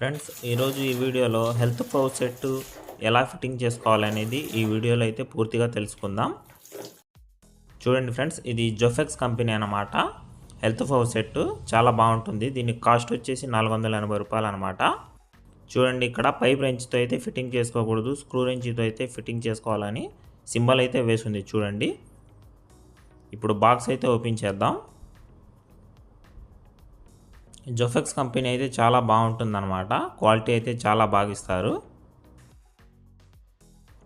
Friends ఈరోజు ఈ వీడియోలో హెల్త్ ఫౌసెట్ ఎలా ఫిట్టింగ్ చేసుకోవాలనేది ఈ వీడియోలో అయితే పూర్తిగా తెలుసుకుందాం. చూడండి ఫ్రెండ్స్, ఇది జోఫెక్స్ కంపెనీ అన్నమాట. హెల్త్ ఫౌసెట్ చాలా బాగుంటుంది. దీని కాస్ట్ వచ్చేసి 480 రూపాయలు అనమాట. చూడండి, ఇక్కడ పైప్ రెంచ్తో అయితే ఫిట్టింగ్ చేసుకోకూడదు, స్క్రూ రెంచ్తో అయితే ఫిట్టింగ్ చేసుకోవాలని సింబల్ అయితే వేసింది. చూడండి, ఇప్పుడు బాక్స్ అయితే ఓపెన్ చేద్దాం. జోఫెక్స్ కంపెనీ అయితే చాలా బాగుంటుందన్నమాట. క్వాలిటీ అయితే చాలా బాగా ఇస్తారు.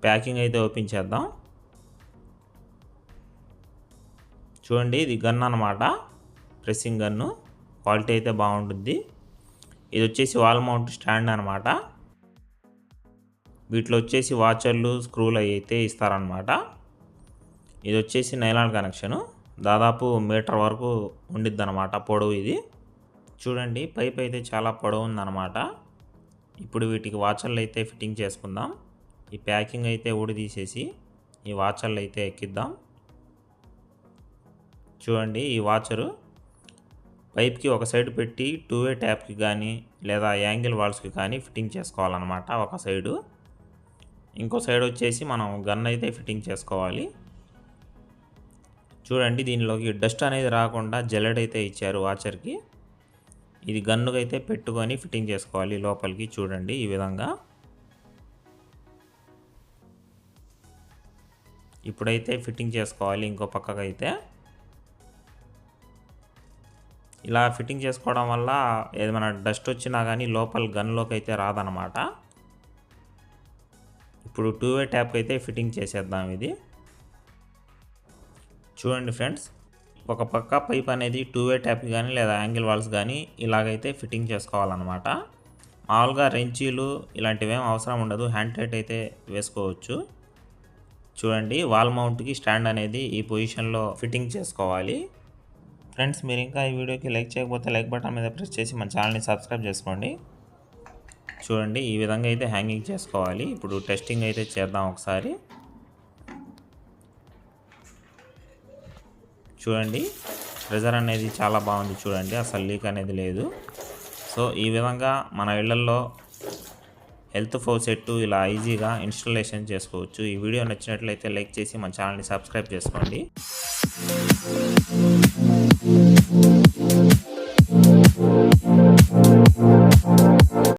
ప్యాకింగ్ అయితే ఓపెన్ చేద్దాం. చూడండి, ఇది గన్ అన్నమాట, ప్రెస్సింగ్ గన్ను. క్వాలిటీ అయితే బాగుంటుంది. ఇది వచ్చేసి వాల్ మౌంట్ స్టాండ్ అనమాట. వీటిలో వచ్చేసి వాచర్లు, స్క్రూలు అయితే ఇస్తారనమాట. ఇది వచ్చేసి నైలాన్ కనెక్షను, దాదాపు మీటర్ వరకు ఉండిద్ది అనమాట పొడవు ఇది. చూడండి, పైప్ అయితే చాలా పొడవు ఉందన్నమాట. ఇప్పుడు వీటికి వాచర్లు అయితే ఫిట్టింగ్ చేసుకుందాం. ఈ ప్యాకింగ్ అయితే ఊడితీసేసి ఈ వాచర్లు అయితే ఎక్కిద్దాం. చూడండి, ఈ వాచరు పైప్కి ఒక సైడ్ పెట్టి 2-వే ట్యాప్కి కానీ లేదా యాంగిల్ వాల్స్కి కానీ ఫిట్టింగ్ చేసుకోవాలన్నమాట. ఒక సైడు, ఇంకో సైడ్ వచ్చేసి మనం గన్ అయితే ఫిట్టింగ్ చేసుకోవాలి. చూడండి, దీనిలోకి డస్ట్ అనేది రాకుండా జెల్లెడ్ అయితే ఇచ్చారు వాచర్కి. ఇది గన్నుకు అయితే పెట్టుకొని ఫిట్టింగ్ చేసుకోవాలి లోపలికి. చూడండి, ఈ విధంగా. ఇప్పుడైతే ఫిట్టింగ్ చేసుకోవాలి ఇంకో పక్కకు అయితే. ఇలా ఫిట్టింగ్ చేసుకోవడం వల్ల ఏదైనా డస్ట్ వచ్చినా కానీ లోపల గన్లోకి అయితే రాదనమాట. ఇప్పుడు 2-వే ట్యాప్కి అయితే ఫిట్టింగ్ చేసేద్దాం ఇది. చూడండి ఫ్రెండ్స్, ఒక పక్క పైప్ అనేది 2-వే ట్యాప్ కానీ లేదా యాంగిల్ వాల్స్ కానీ ఇలాగైతే ఫిట్టింగ్ చేసుకోవాలన్నమాట. మామూలుగా రెంచీలు ఇలాంటివి ఏం అవసరం ఉండదు, హ్యాండ్ టైట్ అయితే వేసుకోవచ్చు. చూడండి, వాల్ మౌంట్కి స్టాండ్ అనేది ఈ పొజిషన్లో ఫిట్టింగ్ చేసుకోవాలి. ఫ్రెండ్స్, మీరు ఇంకా ఈ వీడియోకి లైక్ చేయకపోతే లైక్ బటన్ మీద ప్రెస్ చేసి మన ఛానల్ని సబ్స్క్రైబ్ చేసుకోండి. చూడండి, ఈ విధంగా అయితే హ్యాంగింగ్ చేసుకోవాలి. ఇప్పుడు టెస్టింగ్ అయితే చేద్దాం ఒకసారి. చూడండి, ప్రెజర్ అనేది చాలా బాగుంది. చూడండి, అసలు లీక్ అనేది లేదు. సో ఈ విధంగా మన ఇళ్లల్లో హెల్త్ ఫౌసెట్ ఇలా ఈజీగా ఇన్స్టాలేషన్ చేసుకోవచ్చు. ఈ వీడియో నచ్చినట్లయితే లైక్ చేసి మన ఛానల్ని సబ్స్క్రైబ్ చేసుకోండి.